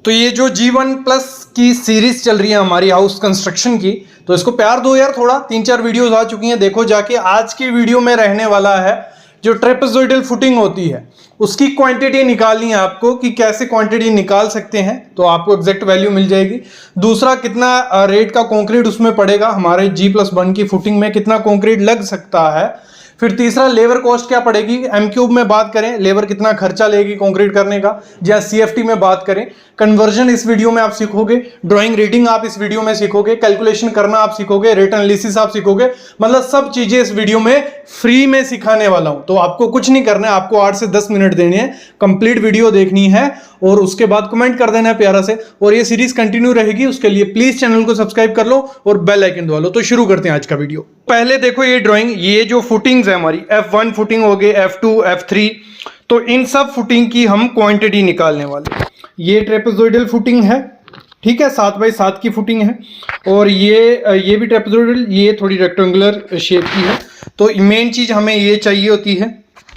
तो ये जो G1+ की सीरीज चल रही है हमारी हाउस कंस्ट्रक्शन की, तो इसको प्यार दो यार थोड़ा। 3-4 वीडियोस आ चुकी हैं, देखो जाके। आज की वीडियो में रहने वाला है जो ट्रेपेजोइडल फुटिंग होती है उसकी क्वांटिटी निकालनी है आपको, कि कैसे क्वांटिटी निकाल सकते हैं, तो आपको एग्जैक्ट वैल्यू मिल जाएगी। दूसरा, कितना रेट का कंक्रीट उसमें पड़ेगा, हमारे G+1 की फुटिंग में कितना कंक्रीट लग सकता है। फिर तीसरा, लेबर कॉस्ट क्या पड़ेगी, एम क्यूब में बात करें, लेबर कितना खर्चा लेगी कंक्रीट करने का, या CFT में बात करें। कन्वर्जन इस वीडियो में आप सीखोगे, ड्राइंग रीडिंग आप इस वीडियो में सीखोगे, कैलकुलेशन करना आप सीखोगे, रेट एनालिसिस आप सीखोगे। मतलब सब चीजें इस वीडियो में फ्री में सिखाने वाला हूं। तो आपको कुछ नहीं करना है, आपको 8 से 10 मिनट देने हैं, कंप्लीट वीडियो देखनी है और उसके बाद कमेंट कर देना है प्यारा से। और ये सीरीज कंटिन्यू रहेगी, उसके लिए प्लीज चैनल को सब्सक्राइब कर लो और बेल आइकन दबा लो। तो शुरू करते हैं आज का वीडियो। पहले देखो ये ड्राइंग, ये जो फुटिंग्स है हमारी, F1 फुटिंग हो गई, F2, F3, तो इन सब फुटिंग की हम क्वांटिटी निकालने वाले। ये ट्रेपेजोइडल फुटिंग है, ठीक है, 7x7 की फुटिंग है। और ये भी ट्रेपेजोइडल, ये थोड़ी रेक्टेंगुलर शेप की है। तो मेन चीज हमें ये चाहिए होती है,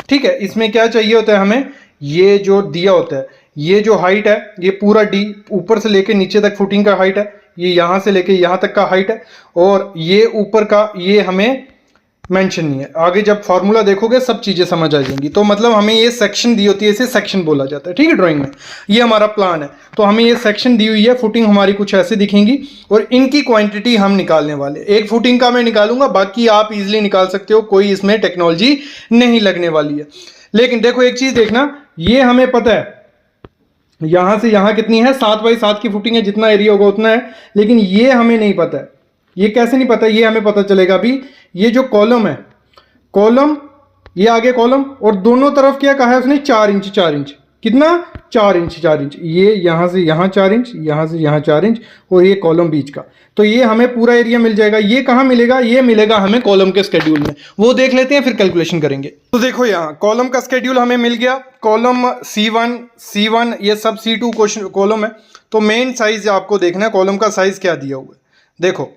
ठीक है। इसमें क्या चाहिए होता है हमें, ये जो दिया होता है, ये जो हाइट है, ये पूरा D ऊपर से लेके नीचे तक फुटिंग का हाइट है, ये यहां से लेके यहां तक का हाइट है। और ये ऊपर का ये हमें मेंशन नहीं है। आगे जब फॉर्मूला देखोगे सब चीजें समझ आ जाएंगी। तो मतलब हमें ये सेक्शन दी होती है, इसे सेक्शन बोला जाता है, ठीक है। ड्राइंग में ये हमारा प्लान है, तो हमें ये सेक्शन दी हुई है। फुटिंग हमारी कुछ ऐसे दिखेंगी और इनकी क्वांटिटी हम निकालने वाले। एक फुटिंग का मैं निकालूंगा, बाकी आप इजिली निकाल सकते हो, कोई इसमें टेक्नोलॉजी नहीं लगने वाली है। लेकिन देखो एक चीज देखना, ये हमें पता है यहां से यहां कितनी है, 7x7 की फुटिंग है, जितना एरिया होगा उतना है। लेकिन ये हमें नहीं पता है। ये कैसे नहीं पता, ये हमें पता चलेगा अभी। ये जो कॉलम है, कॉलम, ये आगे कॉलम, और दोनों तरफ क्या कहा है उसने, 4 इंच 4 इंच, कितना, 4 इंच 4 इंच। ये यहां से यहां 4 इंच, यहां से यहां 4 इंच, और ये कॉलम बीच का। तो ये हमें पूरा एरिया मिल जाएगा। ये कहां मिलेगा, ये मिलेगा हमें कॉलम के स्केड्यूल में, वो देख लेते हैं, फिर कैलकुलेशन करेंगे। तो देखो यहाँ कॉलम का स्केड्यूल हमें मिल गया। कॉलम C1, ये सब C2 कॉलम है। तो मेन साइज आपको देखना है, कॉलम का साइज क्या दिया हुआ है। देखो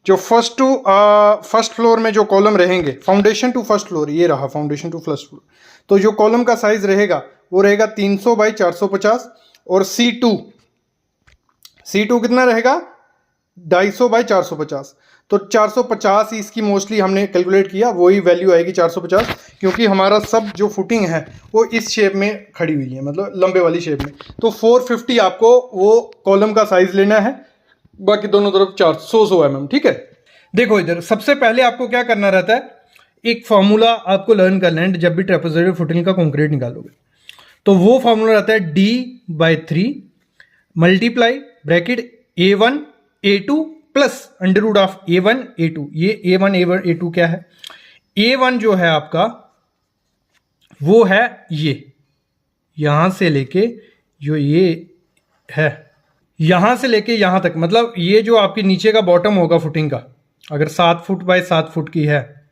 जो फर्स्ट फ्लोर में जो कॉलम रहेंगे, फाउंडेशन टू फर्स्ट फ्लोर, ये रहा फाउंडेशन टू फर्स्ट फ्लोर। तो जो कॉलम का साइज रहेगा वो रहेगा 300x450। और C2 कितना रहेगा, 250x450। तो 450 ही इसकी मोस्टली हमने कैलकुलेट किया, वही वैल्यू आएगी 450, क्योंकि हमारा सब जो फुटिंग है वो इस शेप में खड़ी हुई है, मतलब लंबे वाली शेप में। तो 450 आपको वो कॉलम का साइज लेना है, बाकी दोनों तरफ 400 mm, ठीक है। देखो इधर सबसे पहले आपको क्या करना रहता है, एक फॉर्मूला आपको लर्न करना है जब भी ट्रेपेजोइडल फुटिंग का कंक्रीट निकालोगे। तो वो फॉर्मूला रहता है D/3 multiply bracket A1 A2 plus √A1 A2। ये A1 A2 क्या है, A1 जो है आपका वो है ये, यहां से लेके जो ये है, यहां से लेके यहां तक, मतलब ये जो आपके नीचे का बॉटम होगा फुटिंग का, अगर 7 फुट बाय 7 फुट की है,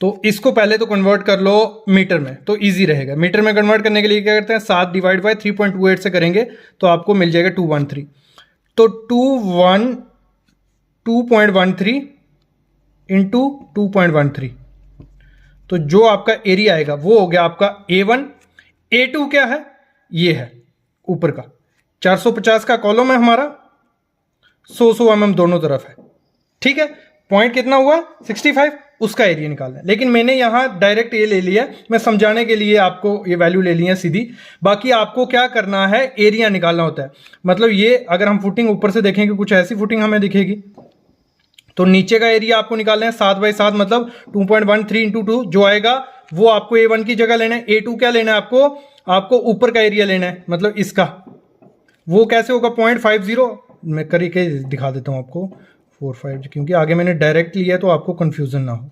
तो इसको पहले तो कन्वर्ट कर लो मीटर में, तो इजी रहेगा। मीटर में कन्वर्ट करने के लिए क्या करते हैं, 7 डिवाइड बाय 3.28 से करेंगे तो आपको मिल जाएगा 213। तो 2.13 इंटू 2.13, तो जो आपका एरिया आएगा वो हो गया आपका A1। A2 क्या है, ये है ऊपर का, 450 का कॉलम है हमारा, 100 mm दोनों तरफ है, ठीक है। पॉइंट कितना हुआ, 65, उसका एरिया निकालना है। लेकिन मैंने यहां डायरेक्ट ये ले लिया, मैं समझाने के लिए आपको ये वैल्यू ले ली है सीधी। बाकी आपको क्या करना है, एरिया निकालना होता है। मतलब ये अगर हम फुटिंग ऊपर से देखेंगे, कुछ ऐसी फुटिंग हमें दिखेगी, तो नीचे का एरिया आपको निकालना है 7x7, मतलब 2.13 इंटू 2 जो आएगा वो आपको A1 की जगह लेना है। A2 क्या लेना है आपको ऊपर का एरिया लेना है, मतलब इसका। वो कैसे होगा, 0.50, मैं करके दिखा देता हूं आपको, 45, क्योंकि आगे मैंने डायरेक्ट लिया तो आपको कंफ्यूजन ना हो,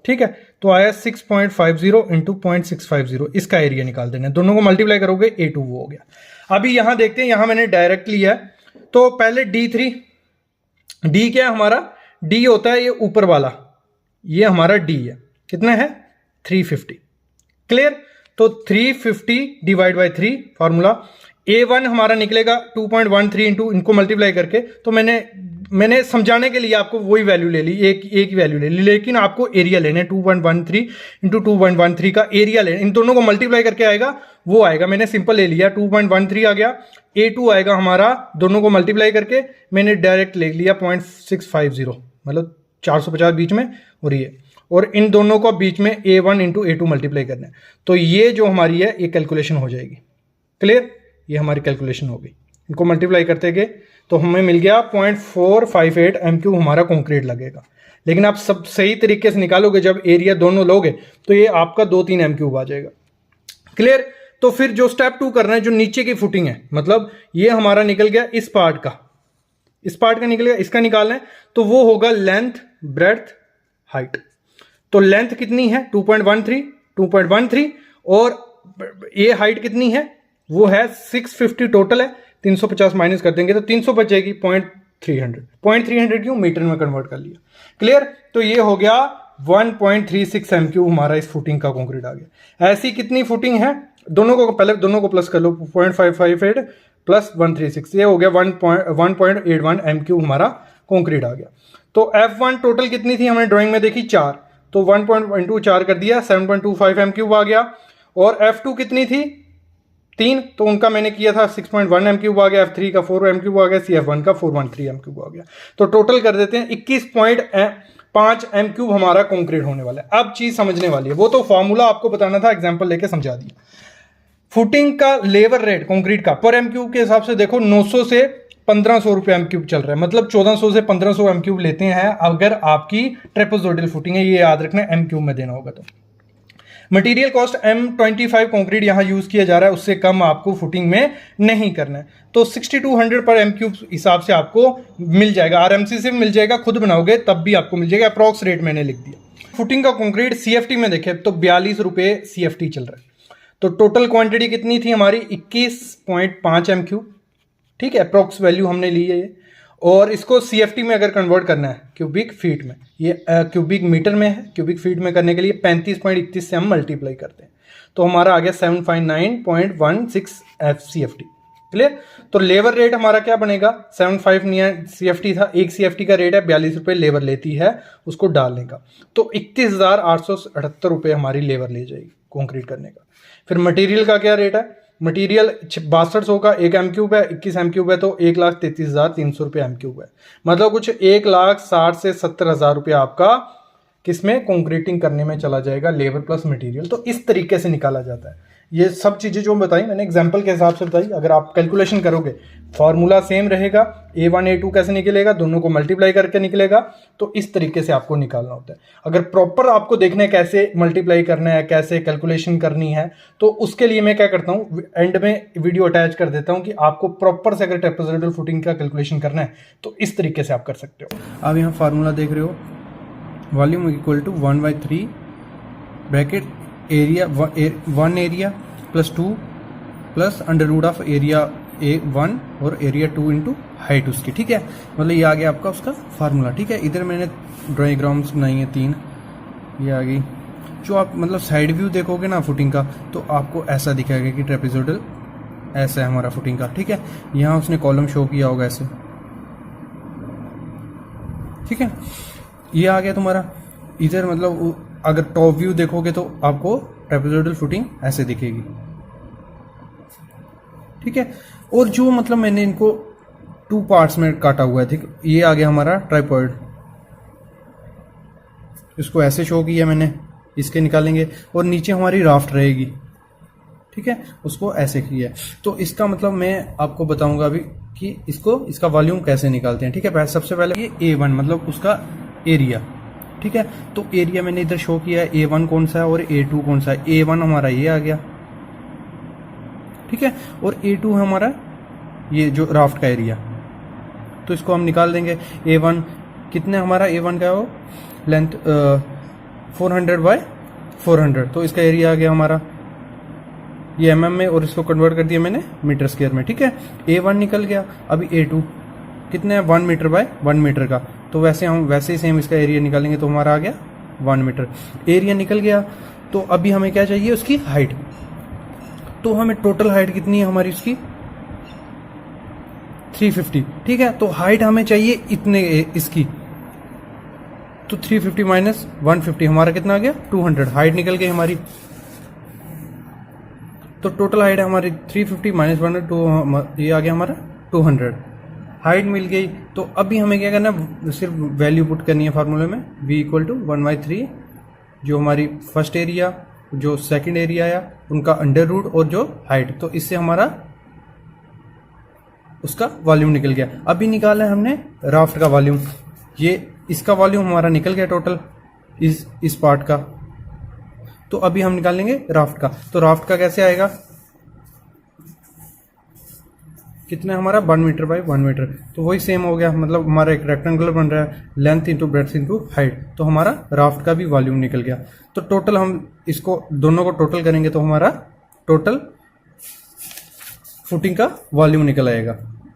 ठीक है। तो आया 6.50 इंटू 0.650, इसका एरिया निकाल देना है। दोनों को मल्टीप्लाई करोगे A2 वो हो गया। अभी यहां देखते हैं, यहां मैंने डायरेक्ट लिया है। तो पहले D3, D क्या है हमारा, D होता है ये ऊपर वाला, ये हमारा D है, कितना है 350, क्लियर। तो 350 डिवाइड बाई 3 फॉर्मूला। A1 हमारा निकलेगा 2.13 इंटू, इनको मल्टीप्लाई करके, तो मैंने मैंने समझाने के लिए आपको वही वैल्यू ले ली, एक ही वैल्यू ले ली, लेकिन आपको एरिया लेना है 2.13 इंटू 2.13 का एरिया लेना, इन दोनों को मल्टीप्लाई करके आएगा वो आएगा। मैंने सिंपल ले लिया 2.13 आ गया, A2 आएगा हमारा, दोनों को मल्टीप्लाई करके मैंने डायरेक्ट ले लिया 0.650, मतलब 450 बीच में और ये, और इन दोनों को बीच में A1 इंटू A2 मल्टीप्लाई करना है। तो ये जो हमारी है ये कैलकुलेशन हो जाएगी। क्लियर, ये हमारी कैलकुलेशन होगी। इनको मल्टीप्लाई करते गए तो हमें मिल गया 0.458 m³ हमारा कंक्रीट लगेगा। लेकिन आप सब सही तरीके से निकालोगे, जब एरिया दोनों लोगे तो ये आपका 2-3 m³ आ जाएगा। क्लियर, तो फिर जो स्टेप 2 करना है, जो नीचे की फुटिंग है, मतलब ये हमारा निकल गया इस पार्ट का, इस पार्ट का निकल गया, इसका निकालना है तो वो होगा लेंथ, ब्रेड्थ, हाइट। तो लेंथ कितनी है 2.13 और ये हाइट कितनी है वो है 650 टोटल है, 350 माइनस कर देंगे तो 300 बचेगी 0.300 क्यों, मीटर में कन्वर्ट कर लिया। क्लियर, तो ये हो गया 1.36 m³ हमारा इस फुटिंग का कंक्रीट आ गया। ऐसी कितनी फुटिंग है, दोनों को पहले दोनों को प्लस कर लो, 0.558 प्लस 136, ये हो गया 1.81 m³ हमारा कंक्रीट आ गया। तो F1 टोटल कितनी थी हमने ड्राइंग में देखी 4, तो 1.4 कर दिया 7.25 m³ आ गया। और F2 कितनी थी 3, तो उनका मैंने किया था 6.1 m³ आ गया, F3 का 4 m³ आ गया, CF1 का 413 m³ आ गया। तो टोटल कर देते हैं 21.5 m³ हमारा कंक्रीट होने वाला है। अब चीज समझने वाली है, वो तो फॉर्मूला आपको बताना था, एग्जांपल लेके समझा दिया। फुटिंग का लेबर रेट कंक्रीट का पर m³ के हिसाब से देखो 900 से 1500 रुपये m³ चल रहा है, मतलब 1400 से 1500 m³ लेते हैं अगर आपकी ट्रेपेजोइडल फुटिंग है, ये याद रखना M³ में देना होगा। तो मटेरियल कॉस्ट M25 कंक्रीट यहां यूज किया जा रहा है, उससे कम आपको फुटिंग में नहीं करना है। तो 6200 पर m³ हिसाब से आपको मिल जाएगा, RMC से मिल जाएगा, खुद बनाओगे तब भी आपको मिल जाएगा। अप्रॉक्स रेट मैंने लिख दिया। फुटिंग का कंक्रीट CFT में देखें तो 42 रुपये CFT चल रहा है। तो टोटल क्वांटिटी कितनी थी हमारी 21.5 m³, ठीक है, अप्रॉक्स वैल्यू हमने ली है ये। और इसको CFT में अगर कन्वर्ट करना है क्यूबिक फीट में, ये क्यूबिक मीटर में है, क्यूबिक फीट में करने के लिए 35.31 से हम मल्टीप्लाई करते हैं, तो हमारा आ गया 759.16 CFT। क्लियर, तो लेबर रेट हमारा क्या बनेगा 75 CFT था, एक CFT का रेट है 42 रुपये लेबर लेती है उसको डालने का, तो 31,878 रुपये हमारी लेबर ले जाएगी कंक्रीट करने का। फिर मटेरियल का क्या रेट है, मटेरियल 6200 का 1 m³ है, 21 m³ है, तो 1,33,300 रुपये m³ है, मतलब कुछ 1,60,000 से 70,000 रुपये आपका किसमें कंक्रीटिंग करने में चला जाएगा, लेबर प्लस मटेरियल। तो इस तरीके से निकाला जाता है। ये सब चीज़ें जो बताई मैंने एग्जाम्पल के हिसाब से बताई, अगर आप कैलकुलेशन करोगे फॉर्मूला सेम रहेगा, A1 A2 कैसे निकलेगा, दोनों को मल्टीप्लाई करके निकलेगा, तो इस तरीके से आपको निकालना होता है। अगर प्रॉपर आपको देखना है कैसे मल्टीप्लाई करना है, कैसे कैलकुलेशन करनी है, तो उसके लिए मैं क्या करता हूँ, एंड में वीडियो अटैच कर देता हूँ कि आपको प्रॉपर से अगर ट्रेपेजोइडल फुटिंग का कैलकुलेशन करना है तो इस तरीके से आप कर सकते हो। आप यहाँ फार्मूला देख रहे हो, volume equal to 1/3 bracket area 1 area plus 2 plus under root of area A1 और एरिया 2 इंटू हाइट उसकी, ठीक है, मतलब ये आ गया आपका उसका फार्मूला। ठीक है, इधर मैंने ड्राइंग्राम्स बनाई है 3, ये आ गई। जो आप मतलब साइड व्यू देखोगे ना फुटिंग का, तो आपको ऐसा दिखाएगा कि ट्रेपेजोइडल ऐसा है हमारा फुटिंग का। ठीक है, यहाँ उसने कॉलम शो किया होगा ऐसे, ठीक है, ये आ गया तुम्हारा। इधर मतलब अगर टॉप व्यू देखोगे तो आपको ट्रेपेजोइडल फुटिंग ऐसे दिखेगी, ठीक है। और जो मतलब मैंने इनको 2 पार्ट्स में काटा हुआ है, ठीक, ये आ गया हमारा ट्राइपॉड, इसको ऐसे शो किया मैंने, इसके निकालेंगे, और नीचे हमारी राफ्ट रहेगी, ठीक है, उसको ऐसे किया है। तो इसका मतलब मैं आपको बताऊंगा अभी कि इसका वॉल्यूम कैसे निकालते हैं। ठीक है, सबसे पहले ये A1 मतलब उसका एरिया, ठीक है, तो एरिया मैंने इधर शो किया है, A1 कौन सा है और A2 कौन सा है। A1 हमारा ये आ गया, ठीक है, और A2 हमारा ये जो राफ्ट का एरिया, तो इसको हम निकाल देंगे। A1 कितने हमारा A1 का है वो लेंथ 400/400, तो इसका एरिया आ गया हमारा ये mm में, और इसको कन्वर्ट कर दिया मैंने मीटर स्क्वायर में। ठीक है, A1 निकल गया। अभी A2 कितने हैं 1 मीटर/1 मीटर का, तो वैसे हम वैसे ही सेम इसका एरिया निकालेंगे, तो हमारा आ गया 1 मीटर। एरिया निकल गया, तो अभी हमें क्या चाहिए, उसकी हाइट। तो हमें टोटल हाइट कितनी है हमारी उसकी 350, ठीक है। तो हाइट हमें चाहिए इतने इसकी, तो 350 माइनस 150 हमारा कितना आ गया 200, हाइट निकल गई हमारी। तो टोटल हाइट है हमारी 350 माइनस 100, ये आ गया हमारा 200, हाइट मिल गई। तो अभी हमें क्या करना है, सिर्फ वैल्यू पुट करनी है फार्मूले में, v इक्वल टू 1/3 जो हमारी फर्स्ट एरिया जो सेकंड एरिया आया उनका अंडर रूट और जो हाइट, तो इससे हमारा उसका वॉल्यूम निकल गया। अभी निकाला है हमने राफ्ट का वॉल्यूम, ये इसका वॉल्यूम हमारा निकल गया टोटल इस पार्ट का। तो अभी हम निकालेंगे राफ्ट का। तो राफ्ट का कैसे आएगा, कितना हमारा 1 मीटर बाई 1 मीटर, तो वही सेम हो गया, मतलब हमारा एक रेक्टेंगुलर बन रहा है, length into breadth into height, तो हमारा राफ्ट का भी वॉल्यूम निकल गया। तो टोटल हम इसको दोनों को टोटल करेंगे तो हमारा टोटल फुटिंग का वॉल्यूम निकल आएगा।